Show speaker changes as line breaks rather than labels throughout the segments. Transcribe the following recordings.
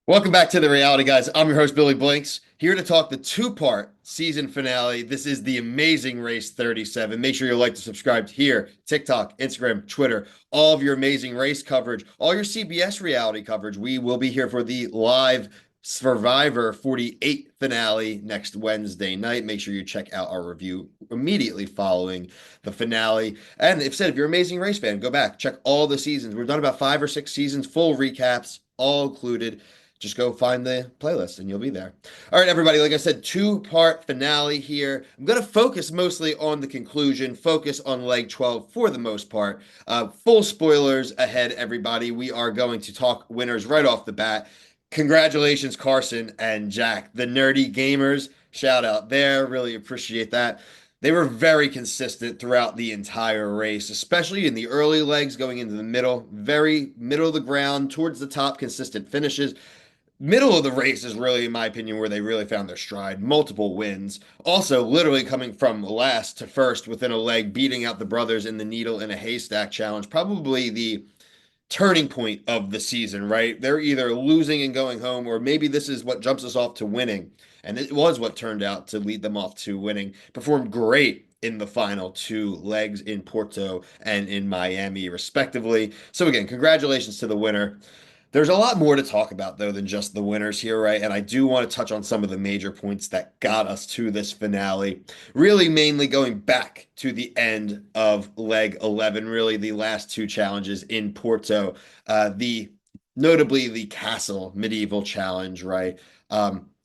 Welcome back to the reality, guys. I'm your host, Billy Blinks, here to talk the two-part season finale. This is the Amazing Race 37. Make sure you like to subscribe here, TikTok, Instagram, Twitter, all of your amazing race coverage, all your CBS reality coverage. We will be here for the live Survivor 48 finale next Wednesday night. Make sure you check out our review immediately following the finale. And if you're an Amazing Race fan, go back, check all the seasons. We've done about 5 or 6 seasons, full recaps, all included. Just go find the playlist and you'll be there. All right, everybody. Like I said, two-part finale here. I'm going to focus mostly on the conclusion, focus on leg 12 for the most part. Full spoilers ahead, everybody. We are going to talk winners right off the bat. Congratulations, Carson and Jack, the nerdy gamers. Shout out there. Really appreciate that. They were very consistent throughout the entire race, especially in the early legs going into the middle. Very middle of the ground, towards the top, consistent finishes. Middle of the race is really, in my opinion, where they really found their stride. Multiple wins. Also, literally coming from last to first within a leg, beating out the brothers in the needle in a haystack challenge. Probably the turning point of the season, right? They're either losing and going home, or maybe this is what jumps us off to winning. And it was what turned out to lead them off to winning. Performed great in the final two legs in Porto and in Miami, respectively. So, again, congratulations to the winner. There's a lot more to talk about, though, than just the winners here, right? And I do want to touch on some of the major points that got us to this finale. Really, mainly going back to the end of leg 11, really the last two challenges in Porto. The notably the Castle Medieval Challenge, right?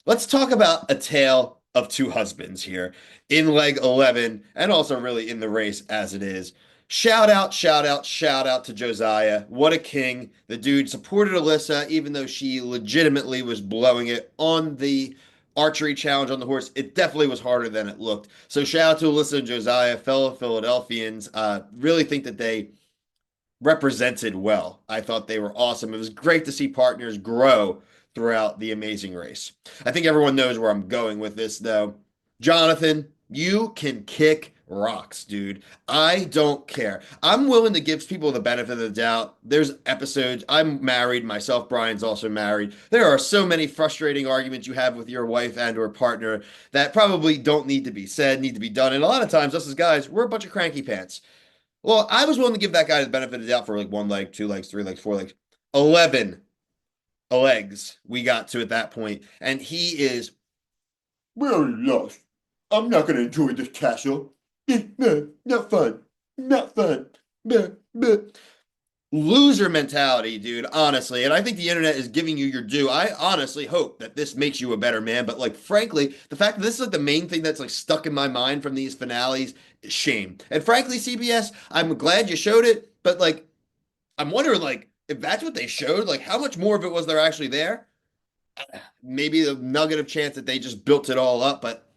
Let's talk about a tale of two husbands here in leg 11 and also really in the race as it is. Shout out, shout out, shout out to Josiah. What a king. The dude supported Alyssa, even though she legitimately was blowing it on the archery challenge on the horse. It definitely was harder than it looked. So shout out to Alyssa and Josiah, fellow Philadelphians. Really think that they represented well. I thought they were awesome. It was great to see partners grow throughout the amazing race. I think everyone knows where I'm going with this, though. Jonathan, you can kick rocks, dude. I don't care. I'm willing to give people the benefit of the doubt. There's episodes. I'm married myself. Brian's also married. There are so many frustrating arguments you have with your wife and or partner that probably don't need to be said, need to be done. And a lot of times, us as guys, we're a bunch of cranky pants. Well, I was willing to give that guy the benefit of the doubt for like one leg, two legs, three legs, four legs, 11 legs we got to at that point. And he is really lost. I'm not going to enjoy this castle. Not fun. Not fun. Loser mentality, dude, honestly. And I think the internet is giving you your due. I honestly hope that this makes you a better man. But like, frankly, the fact that this is like the main thing that's like stuck in my mind from these finales is shame. And frankly, CBS, I'm glad you showed it. But like, I'm wondering, like, if that's what they showed, like, how much more of it was there actually there? Maybe a nugget of chance that they just built it all up, but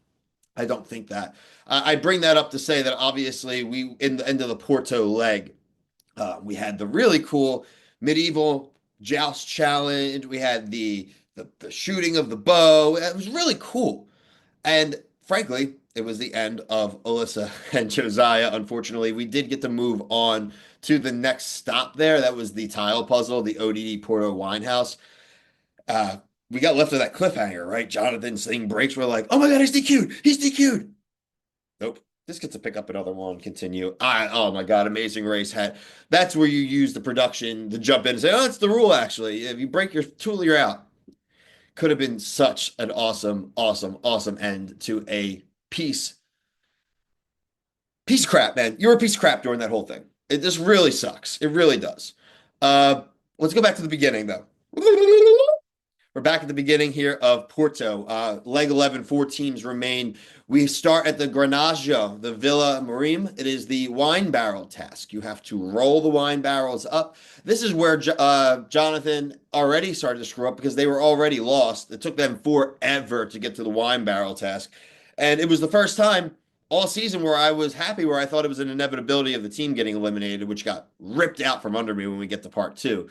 I don't think that. I bring that up to say that obviously we in the end of the Porto leg, we had the really cool medieval joust challenge. We had the shooting of the bow. It was really cool. And frankly, it was the end of Alyssa and Josiah. Unfortunately, we did get to move on to the next stop there. That was the tile puzzle, the ODD Porto Winehouse. We got left with that cliffhanger, right? Jonathan's thing breaks. We're like, oh my God, he's DQ'd. He's DQ'd. Nope. Just gets to pick up another one, continue. Oh my God, amazing race hat. That's where you use the production to jump in and say, oh, that's the rule, actually. If you break your tool, you're out. Could have been such an awesome, awesome, awesome end to a piece of crap, man. You're a piece of crap during that whole thing. It just really sucks. It really does. Uh, let's go back to the beginning, though. We're back at the beginning here of Porto. Leg 11, four teams remain. We start at the Granaggio, the Villa Marim. It is the wine barrel task. You have to roll the wine barrels up. This is where Jonathan already started to screw up because they were already lost. It took them forever to get to the wine barrel task. And it was the first time all season where I was happy, where I thought it was an inevitability of the team getting eliminated, which got ripped out from under me when we get to part two.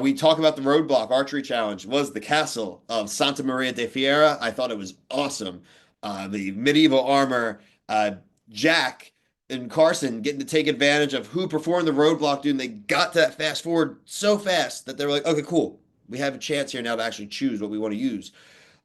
We talk about the roadblock archery challenge was the castle of Santa Maria de Fiera. I thought it was awesome. The medieval armor, Jack and Carson getting to take advantage of who performed the roadblock, dude. And they got to that fast forward so fast that they were like, okay, cool. we have a chance here now to actually choose what we want to use.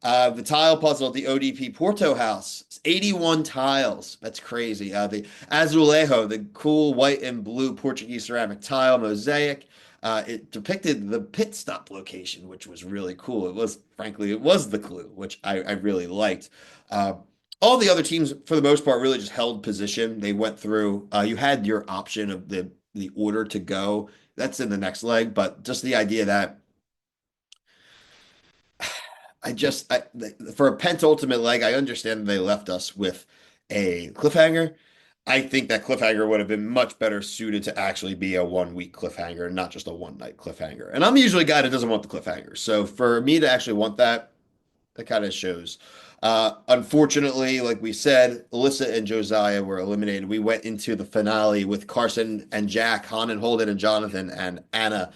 The tile puzzle at the ODP Porto house, 81 tiles. That's crazy. The azulejo, the cool white and blue Portuguese ceramic tile mosaic. It depicted the pit stop location, which was really cool. It was, frankly, it was the clue, which I really liked. Uh, all the other teams, for the most part, really just held position. They went through. You had your option of the order to go. That's in the next leg, but just the idea that for a penultimate leg, I understand they left us with a cliffhanger. I think that cliffhanger would have been much better suited to actually be a 1 week cliffhanger and not just a 1 night cliffhanger. And I'm usually a guy that doesn't want the cliffhanger. So for me to actually want that, that kind of shows. Unfortunately, like we said, Alyssa and Josiah were eliminated. We went into the finale with Carson and Jack, Han and Holden and Jonathan and Anna.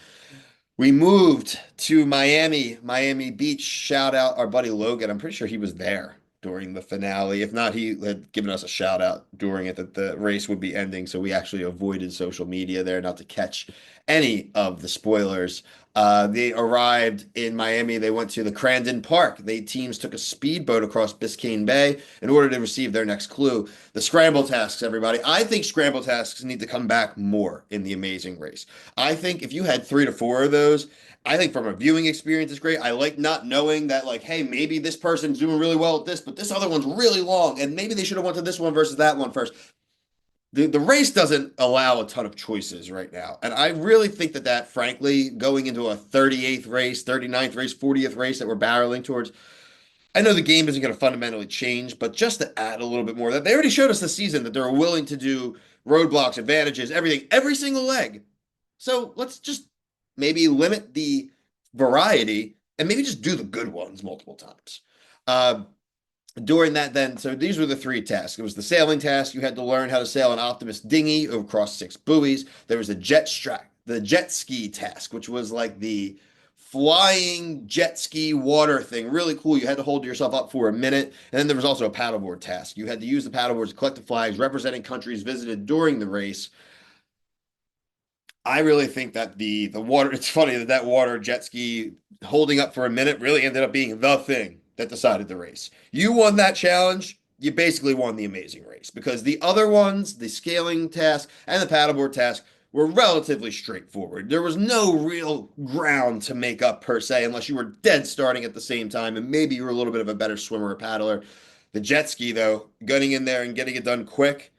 We moved to Miami, Miami Beach. Shout out our buddy Logan. I'm pretty sure he was there during the finale. If not, he had given us a shout out during it that the race would be ending. So we actually avoided social media there not to catch any of the spoilers. They arrived in Miami. They went to the Crandon Park. The teams took a speedboat across Biscayne Bay in order to receive their next clue. The scramble tasks, everybody. I think scramble tasks need to come back more in the Amazing Race. I think if you had 3 to 4 of those, I think from a viewing experience, it's great. I like not knowing that, like, hey, maybe this person's doing really well at this, but this other one's really long, and maybe they should have went to this one versus that one first. The race doesn't allow a ton of choices right now, and I really think that frankly, going into a 38th race, 39th race, 40th race that we're barreling towards, I know the game isn't going to fundamentally change, but just to add a little bit more, that they already showed us this season that they're willing to do roadblocks, advantages, everything, every single leg. So let's just maybe limit the variety and maybe just do the good ones multiple times. Uh, During that, then, so these were the 3 tasks. It was the sailing task. You had to learn how to sail an Optimus dinghy across 6 buoys. There was the jet ski task, which was like the flying jet ski water thing. Really cool. You had to hold yourself up for a minute. And then there was also a paddleboard task. You had to use the paddleboards to collect the flags representing countries visited during the race. I really think that the water, it's funny that water jet ski holding up for a minute really ended up being the thing that decided the race. You won that challenge, you basically won the Amazing Race because the other ones, the scaling task and the paddleboard task, were relatively straightforward. There was no real ground to make up per se, unless you were dead starting at the same time and maybe you were a little bit of a better swimmer or paddler. The jet ski, though, gunning in there and getting it done quick,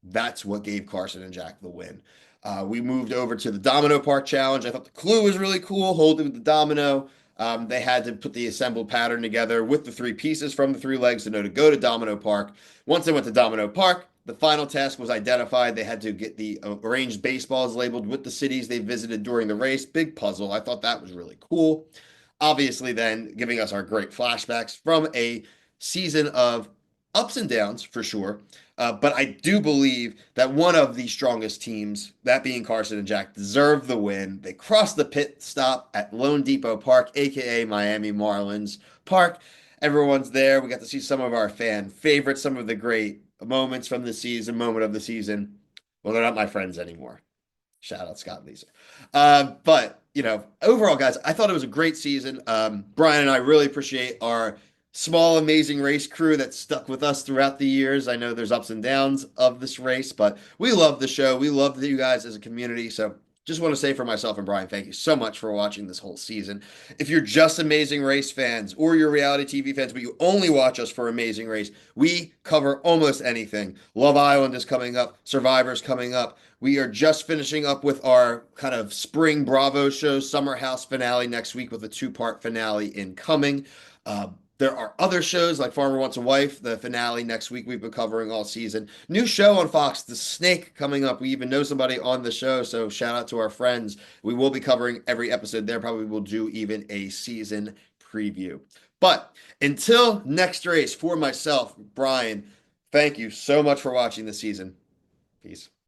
that's what gave Carson and Jack the win. We moved over to the Domino Park Challenge. I thought the clue was really cool, holding the domino. They had to put the assembled pattern together with the 3 pieces from the 3 legs to know to go to Domino Park. Once they went to Domino Park, the final task was identified. They had to get the arranged baseballs labeled with the cities they visited during the race. Big puzzle. I thought that was really cool. Obviously, then giving us our great flashbacks from a season of ups and downs for sure. But I do believe that one of the strongest teams, that being Carson and Jack, deserved the win. They crossed the pit stop at Lone Depot Park, aka Miami Marlins Park. Everyone's there. We got to see some of our fan favorites, some of the great moments from the season, moment of the season. Well, they're not my friends anymore. Shout out Scott and Lisa. But overall, guys, I thought it was a great season. Brian and I really appreciate our small, amazing race crew that stuck with us throughout the years. I know there's ups and downs of this race, but we love the show. We love you guys as a community. So just want to say for myself and Brian, thank you so much for watching this whole season. If you're just Amazing Race fans or you're reality TV fans, but you only watch us for Amazing Race, we cover almost anything. Love Island is coming up. Survivor's coming up. We are just finishing up with our kind of spring Bravo show, Summer House finale next week with a 2-part finale incoming. There are other shows like Farmer Wants a Wife, the finale next week we've been covering all season. New show on Fox, The Snake, coming up. We even know somebody on the show, so shout out to our friends. We will be covering every episode there. Probably will do even a season preview. But until next race, for myself, Brian, thank you so much for watching this season. Peace.